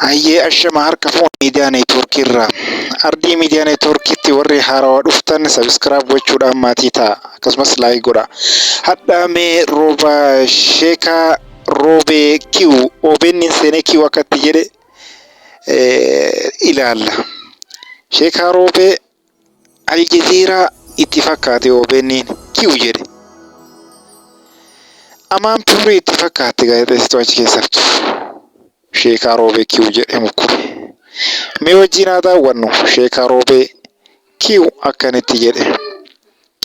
Hayyee ashama harka foon miidiyaa neetwoorkii irraa ardii miidiyaa neetwoorkiitti warri haarawaa dhuftan sabiskiraayib gochuudhaan maatii ta'a akkasumas laayik godha. Hadhaamee rooba sheekaa roobee kiw OBN seenee kiw akkatti jedhe ilaalla. Sheekaa roobee aljazeeraa itti fakkaate OBN kiw jedhe. Amaan puurii itti fakkaate gaazexeessituu achi keessattu. Sheekaa roobee kiw jedhamu kun mee wajjin haa daawwannu. Sheekaa roobee kiw akkanitti jedhe.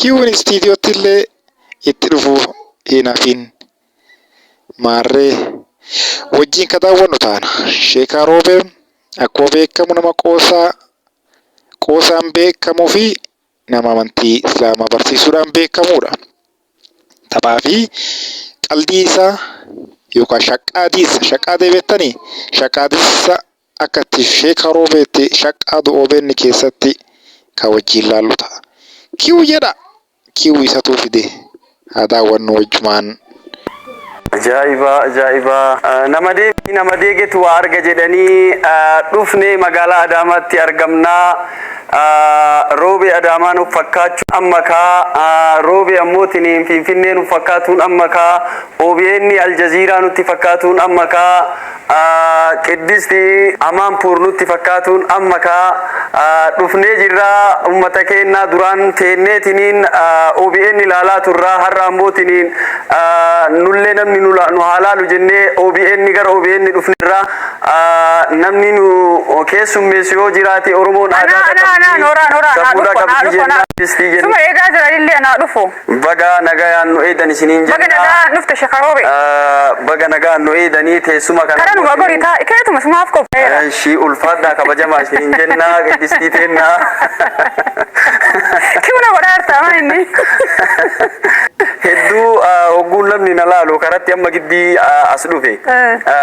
Kiwin istiidiyootti illee itti dhufuu hin hafin maarree wajjin ka daawwannu taana. Sheekaa roobee akkuma beekamu nama qoosaan beekamuu fi nama amantii islaamaa barsiisuudhaan beekamuudha. Taphaa fi qaldii isaa yookaan shaqqaadee beektanii shaqqaadessa akkatti sheekaa roobeetti shaqqaadu OBN keessatti ka wajjin laallu ta'a. Kiw jedha. Kiw isatu fide haa daawwannu wajjumaan. Ajaa'iba nama deegetu waa arga jedhanii dhufne magaalaa Adaamaatti argamnaa. Roobee Adaamaa nuuf fakkaachuun amma kaa roobee ammootiin Finfinnee nuuf fakkaatuun amma kaa OBN Aljazeeraa nutti fakkaatuun amma kaa Qiddisti Amaanpuur nutti fakkaatuun amma kaa dhufnee jirraa uummata keenyaa duraan teenneetiniin OBN ilaalaa turraa har'a ammootiin nullee namni nu haalaalu jennee OBN gara OBN dhufneerraa namni nu keessummeessu yoo jiraate Oromoon aadaa Suma eegaa jiranii anaa dhufu. Baga nagayaan nu eedan isiniin jenna. Baga nagaan dhufte Sheekaa Roobee. Baga nagaan nu eedanii teessuma kana. Karaa nu gagorii ta'a. Ikeetuma sumaaf qopheera. Ishii ulfaadhaa kabajamaa isiniin jenna. Qeddistii teenna. Kiwna godhaartaa maa inni. Hedduu hogguun namni na laalu karatti amma giddii as dhufe.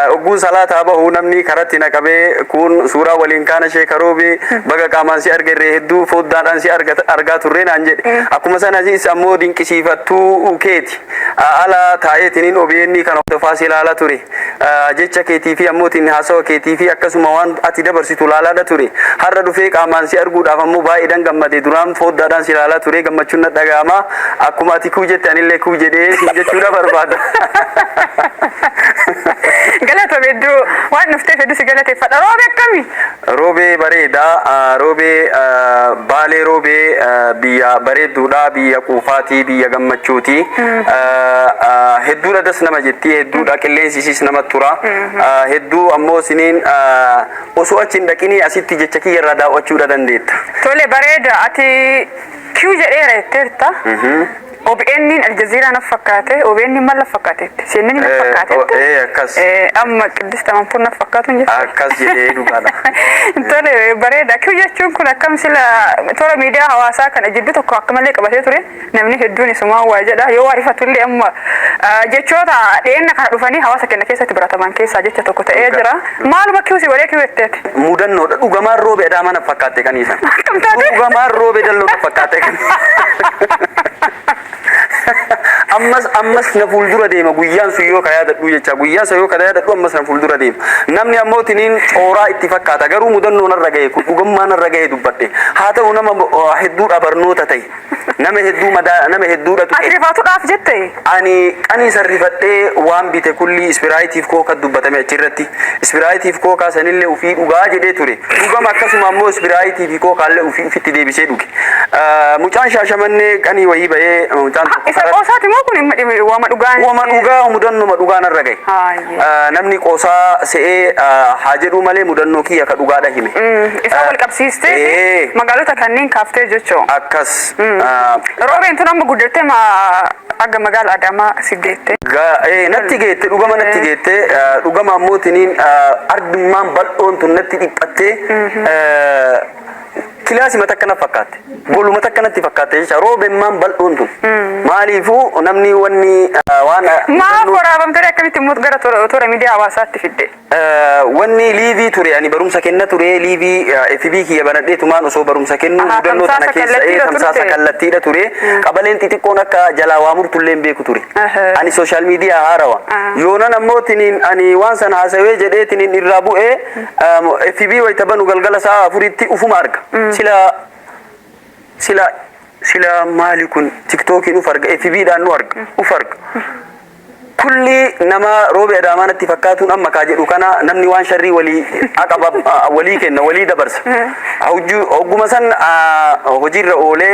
Hogguun salaataa bahu namni karatti na qabee kun suuraa waliin kaana Sheekaa Roobee baga qaamaan si argirree hedduu foddaadhaan si argaa turre naan jedhe. Akkuma sanas ammoo dinqisiifattuu keeti. Ala taa'eetiniin OBN kan hordofaa si ilaalaa ture. Jecha keetii fi ammootiin haasawa keetii fi akkasuma waan ati dabarsitu ilaalaadha ture. Har'a dhufee qaamaan si arguudhaaf ammoo baay'eedhaan gammade. Duraan foddaadhaan si ilaalaa ture gammachuun na dhaga'ama. Akkuma ati kuu jette anillee kuu jedhee si jechuudha barbaada. Galata bedduu waan dhufteef hedduu si galateeffadha. Roobee akkami? Roobee bareedaa. Roobee Baalee Roobee biyya bareedduudha, biyya quufaatii, biyya gammachuuti. Hedduudha das nama jetti, hedduudha qilleensisis nama tura. Hedduu ammoo isiniin osoo achi hin dhaqinii asitti jecha kiyya irraa daawwachuudha dandeetta. Tole bareeda ati kiw jedheera jetteerta. OBN Aljazeeraa na fakkaate, OBN maal na fakkaatetti? Seenni na fakkaatetti? Akkas. Amma Qiddist Amaanpuur na fakkaatuun jirti. Akkas jedhee dhugaadha. Tole bareeda. Kiw jechuun kun akkam sila toora miidiyaa hawaasaa kana jidduu tokko akka malee qabatee ture. Namni hedduun isumaa waa jedha. Yoo waa rifatullee amma jechoota dhiyeenna kana dhufanii hawaasa keenya keessatti barataman keessaa jecha tokko ta'ee jira. Maaluma kiw si godhee kiw jetteeti? Mudannoodha. Dhugamaan Roobee Adaamaa na fakkaatte kaniisa. Akkam taate? Dhugamaan Roobee Dalloo na fakkaatte kaniisa. ammas na fuuldura deema guyyaan sun yoo ka yaadadhu jecha guyyaan sun yoo ka yaadadhu ammas na fuuldura deema namni ammootiniin cooraa itti fakkaata garuu mudannoo narra gahe dhugummaa narra gahe dubbadhe haa ta'u nama hedduudha barnoota ta'e nama hedduudha tuqe rifaatuudhaaf jette ani qanii sarrifadhee waan bite kulli ispiraayitiif kooka dubbatame achirratti ispiraayitiif kookaa sanillee ufii dhugaa jedhee ture dhugama akkasuma ammoo ispiraayitiif kookaallee ufii ufitti deebisee dhuge mucaan shaashamannee qanii wayii bahee mucaan isa qoosaati moo kun wama dhugaa mudannoo dhugaa narra gahe namni qoosaa se'ee haa jedhu malee mudannoo kiyya ka dhugaadha hime isa wal qabsiistee magaalota kanneen kaaftee jechoo akkas Roobeen tun amma guddattee aga magaala Adaamaa si geette. Natti geette dhugama natti geette dhugama ammootiin ardummaan bal'oon tun natti dhiphattee silaasi mata kana fakkaate bolu mata kanatti fakkaate jecha roobe man bal'oon tun maaliifu namni wanni waan maaf waraabamtee akkamitti immoo gara toora miidiyaa hawaasaatti fidde wanni liivii ture ani barumsa kenna ture liivii FB kiyya banadhee tumaan osoo barumsa kennu mudannoo tana keessa tamsaasa kallattiidha ture qabaleen xixiqqoon akka jalaa waa murtullee beeku ture ani social media haarawa yoonan ammootiin ani waan sana haasawee jedheetiin irraa bu'ee FB wayita banu galgala sa'a afuritti ufuma arga sila maali kun TikTokiin uf arga FB dhaan nu arga uf arga kulli nama roobe adaamaanatti fakkaatuun amma kaa jedhu kana namni waan sharrii walii kenna walii dabarsa hogguma san hojiirra oolee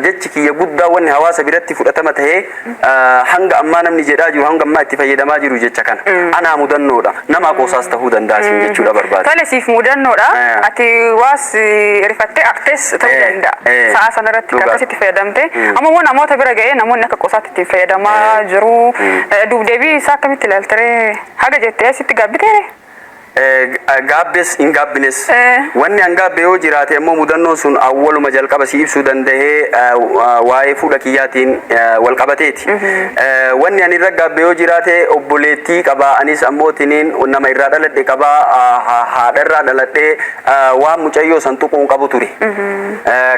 jechi kiyya guddaa wanni hawaasa biratti fudhatama tahee hanga ammaa namni jedhaa jiru hanga ammaa itti fayyadamaa jiru jecha kana anaa mudannoodha nama qoosaas tahuu danda'asin jechuudha barbaada. Tole siif mudannoodha ati waas rifattee aktes ta'uu danda'a sa'a sanarratti akkasitti fayyadamte amma waan namoota bira ga'ee namoonni akka qoosaatti ittiin fayyadamaa jiru deebii isaa akkamitti ilaaltee haga jettee asitti gaabbitee gaabbes hin gaabbines wanni hangaabbe yoo jiraate ammoo mudannoon sun awwaluma jalqaba si ibsuu dandahee waa'ee fuudha kiyyaatiin wal qabateeti wanni ani irra gaabbe yoo jiraate obboleettii qaba anis ammootiin nama irraa dhaladhe qaba haadharraa dhaladhe waan mucayyoo san tuquun qabu ture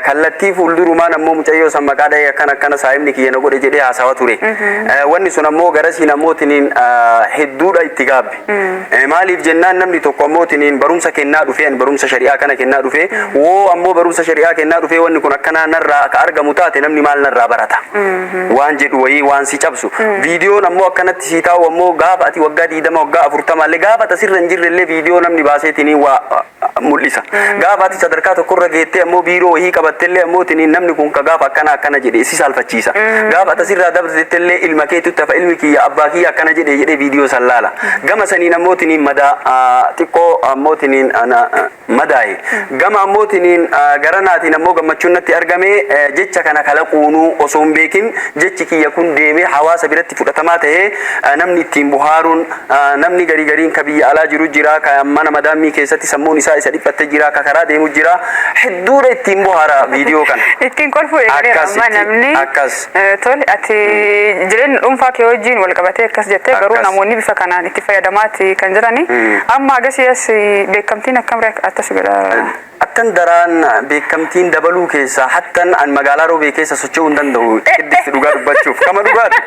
kallattii fuuldurumaan ammoo mucayyoo san maqaa dhahee akkana saahibni kiyya na godhe jedhee haasawa ture wanni sun ammoo garasiin ammootiin hedduudha itti gaabbe maaliif jennaan namni tokko ammootiin barumsa kennaa dhufe ani barumsa shari'aa kana kennaa dhufe woo ammoo barumsa shari'aa kennaa dhufe wanni kun akkana narraa ka argamu taate namni maal narraa barata waan jedhu wayii waan si cabsu viidiyoon ammoo akkanatti si taa'u ammoo gaafa ati waggaa 20 waggaa 40 illee gaafa tasirra hin jirre illee viidiyoo namni baaseetiin waa mul'isa gaafa ati sadarkaa tokkorra geettee ammoo biiroo wayii qabatte illee ammootiin namni kun ka gaafa akkana jedhe si saalfachiisa gaafa tasirraa dabartette illee ilma keetutti hafa ilmi kiyya abbaa kiyya akkana jedhe viidiyoo san laala gama saniin ammootiin madaa xiqqoo ammootiin madaaye gama ammootiin garanaatiin ammoo gammachuun natti argame jecha kana kalaquunuu osoo hin beekin jechi kiyya kun deemee hawaasa biratti fudhatamaa ta'ee namni ittiin buhaaruun namni gariin ka biyya alaa jiru jira ka mana madaamii keessatti sammuun isaa isa dhiphattee jira ka karaa deemu jira hedduudha ittiin buhaara viidiyoo kana ittiin kolfuu eegalee amma namni akkas tole ati jireenya dhuunfaa kee wajjin wal qabatee akkas jettee garuu namoonni bifa kanaan itti fayyadamaati kan jirani amma agasiis beekamtiin akkamree akkas godha akkan daraan beekamtiin dabaluu keessa hattan an magaalaa roobee keessa socho'uu hin danda'u iddisi dhugaa dubbachuuf kama dhugaadha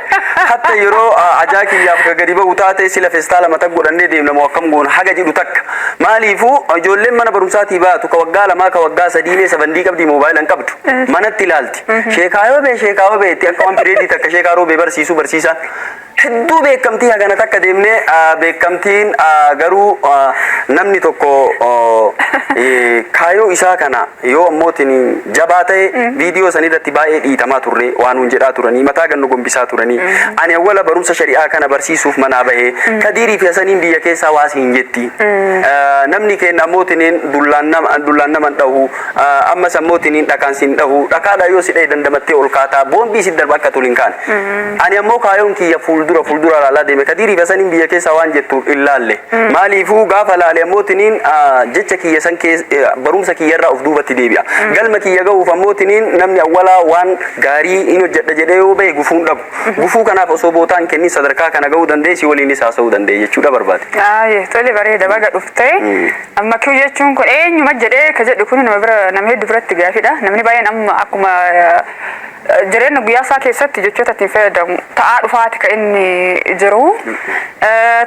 hatta yeroo ajaa kiyyaaf ka gadi ba'u taate sila feestaala mata godhannee deemna moo akkam goona haga jedhu takka maaliifuu ijoolleen mana barumsaatii baatu ka waggaa 2 ka waggaa 3 mee sabandii qabdi moobaayila hin qabdu manatti ilaalti sheekaayoo bee itti akka waan pireedii takka sheekaa roobee barsiisaan hedduu beekamtii hagana takka deemnee beekamtiin garuu namni tokko kaayoo isaa kana yoo ammootiin jabaa ta'e viidiyoo san irratti baay'ee dhiitamaa turre waan hun jedhaa turanii mataa gannu gombisaa turanii ani awwala barumsa shari'aa kana barsiisuuf manaa bahee kadiirii fi hasaniin biyya keessaa waas hin jetti namni keenya ammootiin dullaan nama dhahu ammas ammootiin dhakaan sin dhahu dhakaadha yoo si dhahe dandamattee ol kaataa boombii si darba akka tuliin kaane ani ammoo kaayoon kiyya fuuldura laalaa deeme kadiirii fi hasaniin biyya keessaa waan jettu illaalle maaliifuu gaafa laale ammootiin jecha kiyya san barumsa kiyyarraa of duubatti deebi'a galma kiyya ga'uuf ammootiin namni awwalaa waan gaarii in hojjedha jedhee yoo bahe gufuun dhabu gufuu kanaaf osoo bootaan kennin sadarkaa kana ga'uu dandeessi waliinis haasa'uu danda'e jechuudha barbaade. Tole bareeda baga dhuftee amma kiyyu jechuun kun eenyuma jedhee ka jedhu kun nama hedduu biratti gaafidha namni baay'een amma akkuma jireenya guyyaa isaa keessatti jechoota ittiin fayyadamu ta'aa dhufaati ka inni jiru.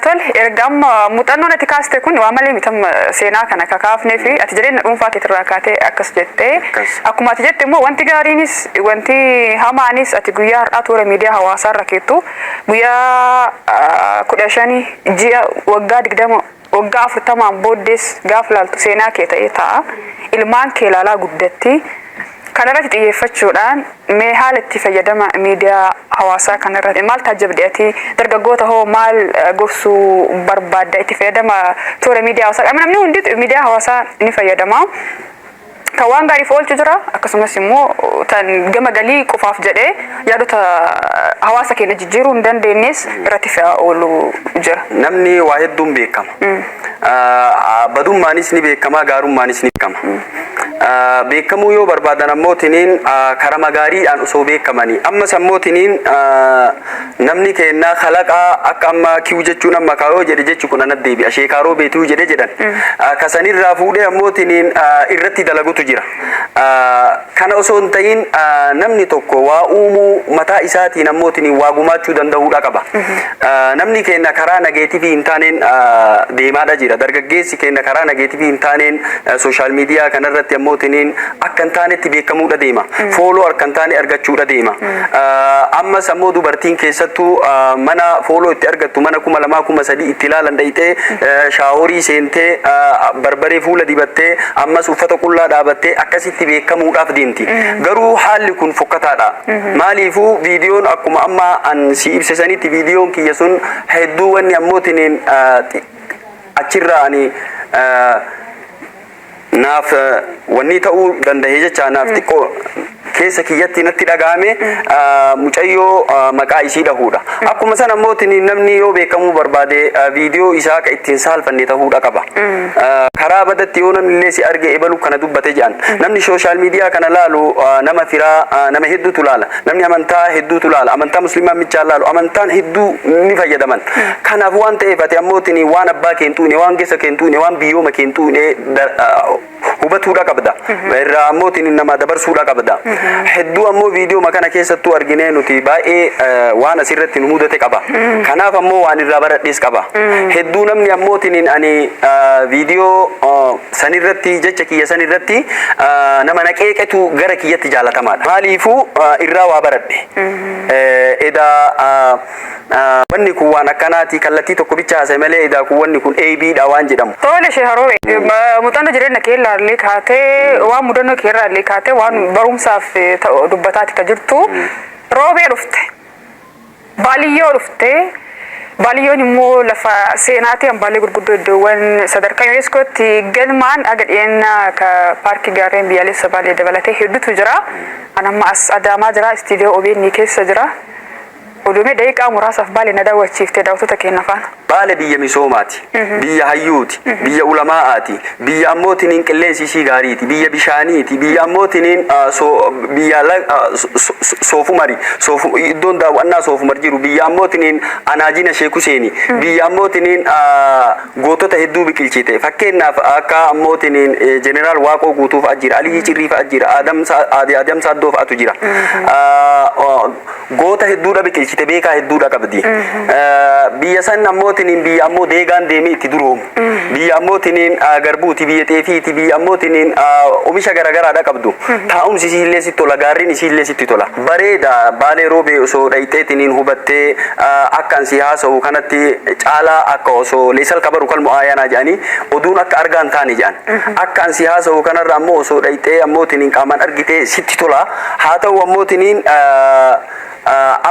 Tole erga amma muuxannoon ati kaaste kun waa malee mitam seenaa kana kakaafnee fi ati jireenya dhuunfaa keetirraa kaatee akkas jettee akkuma ati jette immoo wanti gaariinis wanti hamaanis ati guyyaa har'aa toora miidiyaa hawaasaa irra keettu guyyaa 15 ji'a waggaa 20 waggaa 40 booddees gaafa laaltu seenaa kee ta'ee ta'a ilmaan kee ilaalaa guddatti kanarratti xiyyeeffachuudhaan mee haala itti fayyadama miidiyaa hawaasaa kanarratti maal taajjabdeeti dargaggoota hoo maal gorsuu barbaadda itti fayyadama toora miidiyaa hawaasaa namni hundi miidiyaa hawaasaa ni fayyadama kan waan gaariif oolchu jira akkasumas immoo tan gama galii qofaaf jedhee yaadota hawaasa keenya jijjiiruu hin dandeenyes irratti fe'aa oolu jira. Namni waa hedduun beekama. Badummaanis ni beekama gaarummaanis ni beekama. beekamuu yoo barbaadan ammootiniin karama gaariidhaan osoo beekamanii ammas ammootiniin namni kennaa kalaqaa akka amma kiu jechuun amma kaayoo jedhe jechu kun anat deebi'a sheekaaroo beetuu jedhe jedhan kasanirraa fuudhee ammootiniin irratti dalagutu jira kana osoo hin ta'in namni tokko waa uumuu mataa isaatiin ammootiniin waa gumaachuu danda'uudha qaba namni kenna karaa nageetivii hin taaneen deemaadha jira dargaggeessi kenna karaa nageetivii hin taaneen sooshaal miidiyaa kanarratti ammootiniin akka hin taanetti beekamuudha deema fooloo akka hin taane argachuudha deema ammas ammoo dubartiin keessattuu mana fooloo itti argattu mana 2,000 itti ilaalan dhayitee shaaworii seentee barbaree fuula dibattee ammas uffata qullaa dhaabattee akkasitti beekamuudhaaf deemti garuu haalli kun fokkataadha maaliifuu viidiyoon akkuma amma an si ibsisanitti viidiyoon kiyya sun hedduu wanni ammootiniin achirraa ani naaf wanni ta'uu danda'e jecha naaf xiqqoo keessa kiyyatti natti dhagahame mucayyoo maqaa isii dhahuudha akkuma sana ammootiniin namni yoo beekamuu barbaade viidiyoo isaa akka ittiin saalfanne ta'uudha qaba karaa badatti yoo namni illee si arge ebalu kana dubbate jedhan namni sooshaal miidiyaa kana laalu nama firaa nama hedduutu laala namni amantaa hedduutu laala amantaa musliimaa michaa laalu amantaan hedduu ni fayyadaman kanaaf waan ta'eef ati ammootiniin waan abbaa keentuune waan geessa keentuune waan biyyooma keentuune hubatuudha qabda irraa ammootiniin nama dabarsuudha qabda hedduu ammoo viidiyoo makana keessattuu arginee nuti baay'ee waan asirratti nu mudate qaba kanaaf ammoo waan irraa baradhees qaba hedduu namni ammootiniin ani viidiyoo sanirratti jecha kiyya sanirratti nama naqeeqetu gara kiyyatti jaalatamaadha maaliifuu irraa waa baradhe edaa wanni kun waan akkanaati kallattii tokko bicha haasa'e malee edaa kun wanni kun ABdha waan jedhamu. Tole sheekaroo muuxannoo jireenya kee ilaallee kaatee waan mudannoo kee ilaallee kaatee waan barumsaaf dubbataati ka jirtu roobee dhufte baaliyyoo dhufte baaliyoon immoo lafa seenaati hambaalee gurguddoo iddoowwan sadarkaa yuuneeskootti galmaan aga dhiyeennaa ka paarkii gaarreen biyyaalessa baalee dabalatee hedduutu jira anamma as adaamaa jira istiidiyoo OBN keessa jira odume daqiiqaa muraasaaf baalee na daawwachiiftee daawwattoota keenya faana. Baale biyya misoomaati biyya hayyuuti biyya ulamaa'aati biyya ammootiin qilleensi ishii gaariiti biyya bishaaniiti biyya ammootiin biyya soofumari iddoon daawwannaa soofumar jiru biyya ammootiin anaajina Sheek Huseeni biyya ammootiin gootota hedduu biqilchite fakkeenyaaf akka ammootiin jeneraal Waaqoo Guutuuf ajjira Aliyyi Cirriif ajjira Adam Saaddoof atu jira goota hedduudha biqilchite beekaa hedduudha qabdi biyya san ammootiin biyya ammoo deegaan deemee itti duroomu biyya ammootiin garbuuti biyya xeefiiti biyya ammootiin oomisha garagaraadha qabdu taa'umsi isiillee sitti tola gaarriin isiillee sitti tola bareeda baalee roobee osoo dhayxeetiin hubattee akka ansi haasa'u kanatti caalaa akka osoo leesal kabaru kalmu aayanaa jedhanii oduun akka argaan taane jedhan akka ansi haasa'u kanarra ammoo osoo dhayxee ammootiin qaamaan argitee sitti tola haa ta'u ammootiin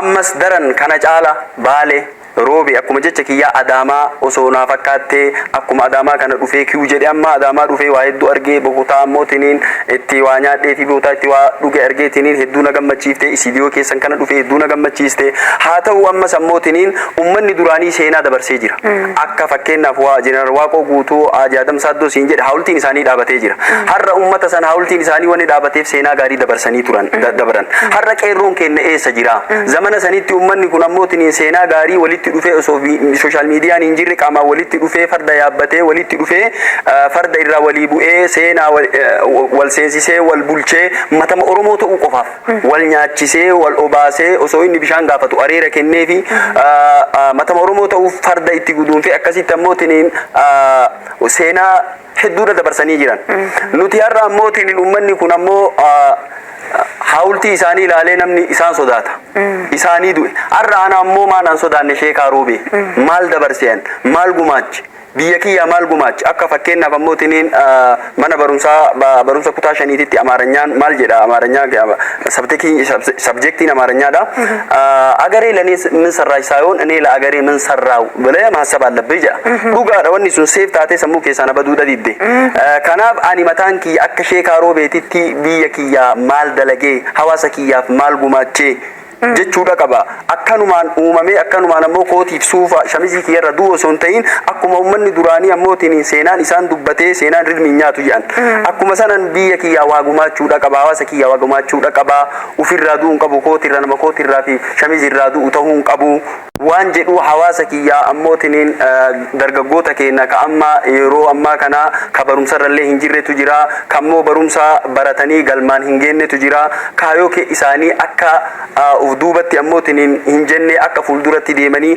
ammas daran kana caala baalee roobe akkuma jecha kiyya adaamaa osoo naa fakkaattee akkuma adaamaa kana dhufee kiu jedhe amma adaamaa dhufee waa hedduu argee boqotaa ammootiin itti waa nyaadhee fi bootaa itti waa dhuge argeetiin hedduu na gammachiifte istiidiyoo keessan kana dhufee hedduu na gammachiiste haa ta'u ammas ammootiin ummanni duraanii seenaa dabarsee jira akka fakkeenyaaf waa jeneraal Waaqoo Guutuu Adam Saaddoo siin jedhe haawultiin isaanii dhaabatee jira har'a ummata sana haawultiin isaanii wanni dhaabateef seenaa gaarii dabarsanii turan dabaran har'a qeerroon keenya eessa jira zamana sanitti ummanni kun ammootiin seenaa gaarii walitti dhufee osoo sooshaal miidiyaan hin jirre qaamaan walitti dhufee farda yaabbatee walitti dhufee farda irraa walii bu'ee seenaa wal seensisee wal bulchee matama Oromoo ta'uu qofaaf wal nyaachisee wal obaasee osoo inni bishaan gaafatu areera kennee fi matama Oromoo ta'uuf farda itti guduunfee akkasitti ammootiin seenaa hedduudha dabarsanii jiran nuti har'a ammootiin ummanni kun ammoo haawultii isaanii ilaalee namni isaan sodaata isaanii du'e har'a ana ammoo maanaan sodaanne sheekaa roobee maal dabarsean maal gumaachi biyya kiyya maal gumaachi akka fakkeenyaaf ammootiin mana barumsa kutaa shaniititti amaaranyaan maal jedha amaranyaa sabjektiin amaranyaadha agaree lanis min sarraa saayoon እኔ ለአገሬ ምን ሰራው ብለህ ማሰብ አለብህ jedha dhugaadha wanni sun seef taatee sammuu keessaa baduudha didde kanaaf ani mataan kiyya akka sheekaa roobeetitti biyya kiyya maal dalagee hawaasa kiyyaaf maal gumaachee jechuudha qaba. Akkanumaan uumamee akkanumaan ammoo kootiif suufa shamizii kiyyarra du'u osoo hin ta'in akkuma uummanni duraanii ammootiin seenaan isaan dubbatee seenaan rilmi nyaatu jedhan. Akkuma sanan biyya kiyyaa waa gumaachuudha qaba, hawaasa kiyyaa waa gumaachuudha qaba, ofirraa du'uu hin qabu, kootirra nama kootirraa fi shamizirraa du'u ta'uu hin qabu. Waan jedhu hawaasa kiyyaa ammootiin dargaggoota keenya ka amma yeroo ammaa kana ka barumsarrallee hin jirretu jira, kammoo barumsa baratanii galmaan hin geennetu jira. Kaayoo isaanii akka uf duubatti ammootiin hin jenne akka fuulduratti deemanii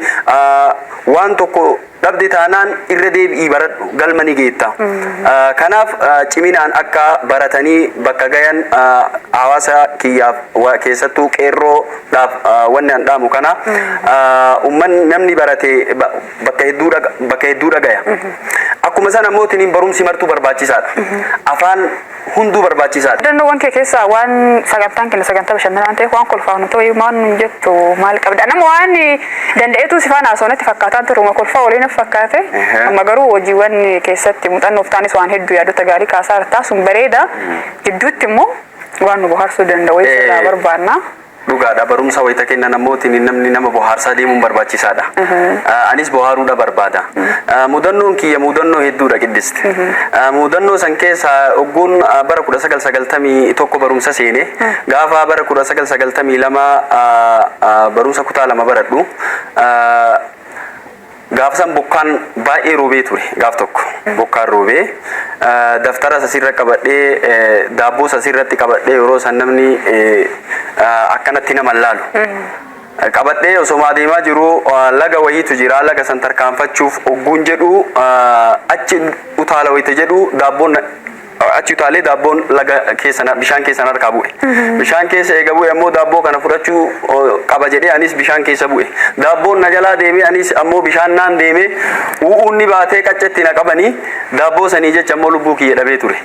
waan tokko dhabde taanaan irra deebi'ii baradhu galma ni geetta. Kanaaf ciminaan akka baratanii bakka gayan hawaasa kiyyaaf keessattuu qeerroodhaaf wanni an dhaamu kana ummanni namni barate bakka hedduudha gaya. Akkuma sana ammootiin barumsi martuu barbaachisaadha. Afaan hunduu barbaachisaadha. Dandoowwan kee keessaa waan sagantaan kenna sagantaa bashannanaa ta'e waan kolfaa nu ta'e maal nu jettu maal qabda? Nama waan danda'eetu si faana haasawnetti fakkaataan turuma kolfaa waliin fakkaate. Amma garuu hojiiwwan keessatti muuxannoof taanis waan hedduu yaadota gaarii kaasaa jirta sun bareeda. Gidduutti immoo waan nu bohaarsuu danda'u irraa barbaanna. Dhugaadha barumsa wayita kenna namootiin namni nama bohaarsaa deemuun barbaachisaadha. Anis bohaaruudha barbaada. Mudannoon kiyya mudannoo hedduudha qiddiste. Mudannoo san keessa ogguun bara 1991 barumsa seene gaafa bara 1992 barumsa kutaa lama baradhu. Gaaf san bokkaan baay'ee roobee ture gaaf tokko bokkaan roobee daftara asirra qabadhee daabboo asirratti qabadhee yeroo san namni akkanatti nama laalu qabadhee osoo adeemaa jiru laga wayiitu jira laga san tarkaanfachuuf ogguun jedhu achi utaala wayite jedhu daabboon achi utaalee daabboon laga keessana bishaan keessan harkaa bu'e. Bishaan keessa eega bu'e ammoo daabboo kana fudhachuu qaba jedhee anis bishaan keessa bu'e. Daabboon na jalaa deemee anis ammoo bishaan naan deemee u'uunni baatee qaccatti na qabanii daabboo sanii jecha ammoo lubbuu kiyya dhabee ture.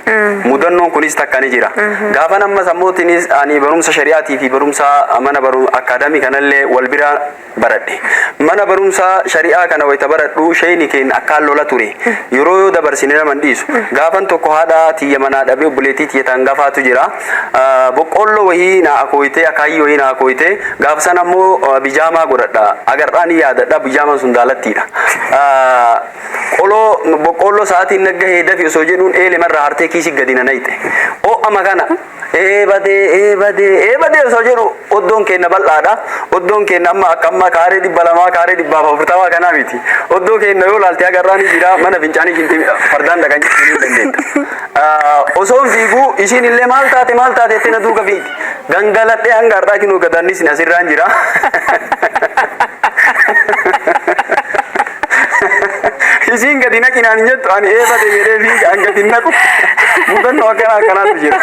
Mudannoon kunis takka ni jira. Gaafa ammas ammootinis ani barumsa shari'aatii fi barumsa mana barumsa akaadaamii kanallee wal bira baradhe. Mana barumsa shari'aa kana wayita baradhu sheeyni keenya akkaan lola ture. Yeroo dabarsine nama hin dhiisu. Gaafan tokko haadha tiyya mana dhabe obboleettii tiyya tangafaatu jira. Boqqolloo wayii na akooyite akaayii wayii na akooyite gaafa sana ammoo bijaamaa godhadha. Agarraan yaadadha bijaamaan sun daalattiidha. Boqqolloo sa'aatiin naggahee dafi osoo jedhuun eele marraa hartee kiisii gadi na nayite. Amma kana eebadee osoo jedhu oddoon keenya bal'aadha. Oddoon keenya amma akka amma kaaree 200 kaaree 140 kanaa miti. Oddoo keenya yoo laalte agarraan jira mana fincaanii kinti fardaan dhaqan jechuu dandeetta. Osoo fiiguu ishiin illee maal taate itti na duuka fiiti. Gangaladhee hanga har'aa kinuu gadannis asirraan jira. Isiin gadi naqinaan hin jettu ani eebate jedhee fiiga hanga hin naqu. Mudannoo akkanaatu jira.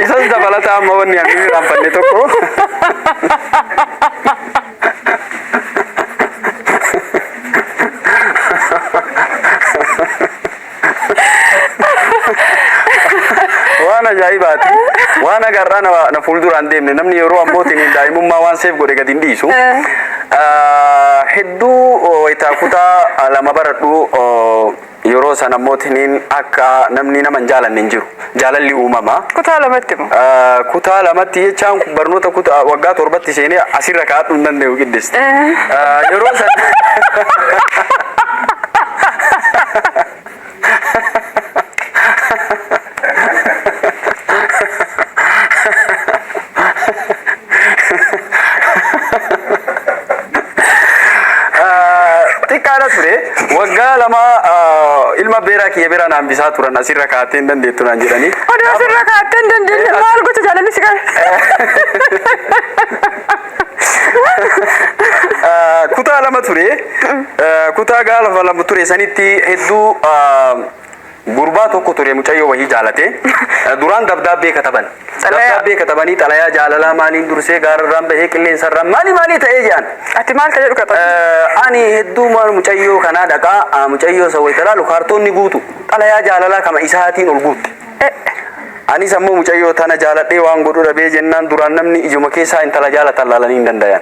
Isas dabalataa amma wanni ani raanfanne tokko. Waan ajaa'ibaati. Waan agarraa na fuulduraan deemne namni yeroo ammootiin daa'imummaa waan seef godhe gadi hin dhiisu. Hedduu wayitaa kutaa lama baradhu yeroo san ammootiin akka namni nama hin jaalanne hin jiru. Jaalalli uumama. Kutaa lamatti moo? Kutaa lamatti jechaan barnoota kutaa waggaa 7tti seenee asirra kaa'adhu hin danda'u qiddiste. Yeroo san xiqqaadha ture waggaa lama ilma beeraa kiyya bira naan bisaa turan asirra kaa'attee hin dandeettu naan jedhanii. Oduu asirra kaa'attee hin dandeettu maal gocha jaalalli si qabe? Kutaa lama ture kutaa gaafa lama ture sanitti hedduu gurbaa tokko ture mucayyoo wahii jaalate duraan dabdaabbee kataban. Dabdaabbee katabanii xalayaa jaalalaa maaliin dursee gaararraan bahee qilleensarraan maali ta'ee jedhan. Ati maal ka jedhu kataban? Ani hedduu mucayyoo kanaa dhaqaa mucayyoo sawwayita laalu kaartoonni guutu xalayaa jaalalaa kama isaatiin ol guutte. Anis ammoo mucayyoo tana jaaladhee waan godhu dhabee jennaan duraan namni ijuma keessaa intala jaalatan laalanii hin danda'an.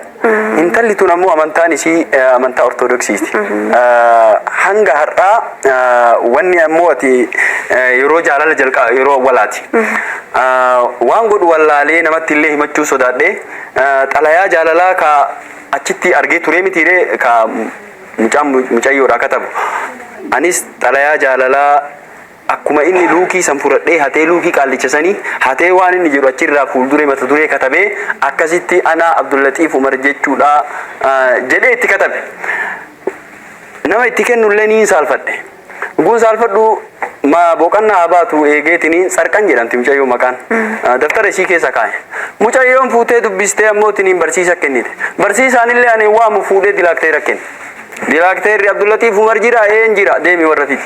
Intalli tun ammoo amantaan isii amantaa ortodoksiiti. Hanga har'aa wanni ammoo ati yeroo jaalala jalqaba yeroo awwalaati. waan godhu wallaalee namatti illee himachuu sodaadhe xalayaa jaalalaa ka achitti argee ture mitiiree ka mucayyoodhaa katabu anis xalayaa jaalalaa akkuma inni luukii san fudhadhee hatee luukii qaallichasanii hatee waan inni jedhu achirraa fuulduree mata duree katabee akkasitti ana Abdullatiif Umar jechuudha jedhee itti katabe nama itti kennullee niin saalfadhe guun saalfadhu ma boqannaa habaatu eegeetini sarqan jedhamti mucayyoo maqaan daftara ishii keessa kaa'e mucayyoon fuutee dubbistee ammootiniin barsiisa kennite barsiisaanillee ani waamu fuudhee dilaakteera kenne dilaakteerri Abdullatiif Umar jira een jira deemi warratiiti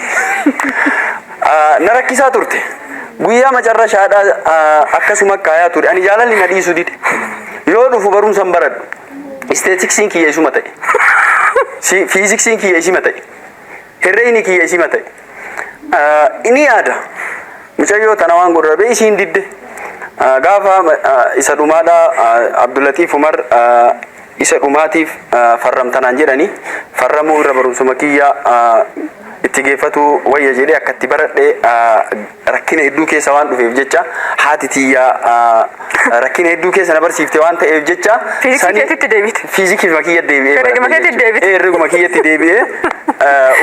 na rakkisaa turte guyyaa macarrashaadhaa akkasuma kaayaa ture ani jaalalli na dhiisu dide yoo dhufu barumsan baradhu isteetiksiin kiyya isuma ta'e fiiziksiin kiyya isima ta'e herreeyni kiyya isima ta'e ini yaada mucayyoo tana waan godhabe isiin didde gaafa isa dhumaadhaa Abdullatiif Umar isa dhumaatiif farramtanaan jedhani farramuu irra barumsuma kiyya itti geeffatu wayya jedhee akka itti baradhe rakkina hedduu keessa waan dhufeef jecha haati tiyyaa rakkina hedduu keessa na barsiifte waan ta'eef jecha fiizikii makiyya deebi'ee herreguma kiyyatti deebi'ee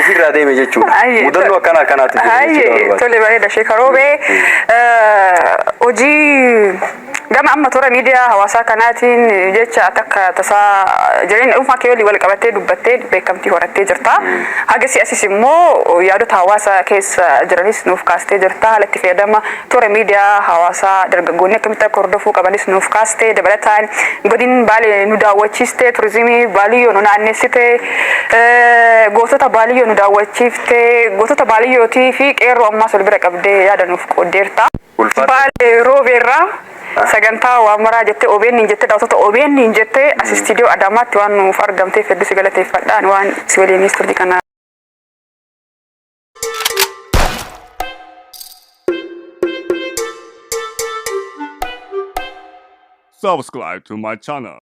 ofirraa deeme jechuudha. Mudannoo akkanaatti deeme. Tole bareeda Sheeka Roobee hojii gama amma toora miidiyaa hawaasaa kanaatiin jecha takka tasaa jireenya dhuunfaa kee waliin wal qabattee dubbattee beekamtii horattee jirta. Haga si'asis immoo yaadota hawaasaa keessa jiranis nuuf kaastee jirta. Haala itti fayyadama toora miidiyaa hawaasaa dargaggoonni akkamitti akka hordofuu qabanis nuuf kaastee dabalataan godina Baalee nu daawwachiistee turizimii Baaliyyoo nu naannessitee gootota Baaliyyoo nu daawwachiiftee gootota Baaliyyootii fi qeerroo ammaas wal bira qabdee yaada nuuf qooddeerta. Baalee Roobeerraa sagantaa waan maraa jettee OBN jette daawwattoota OBN jette as istiidiyoo Adaamaatti waan nuuf argamteef hedduu si galateeffadhaan waan si waliinis turte kana. Subscribe to my channel.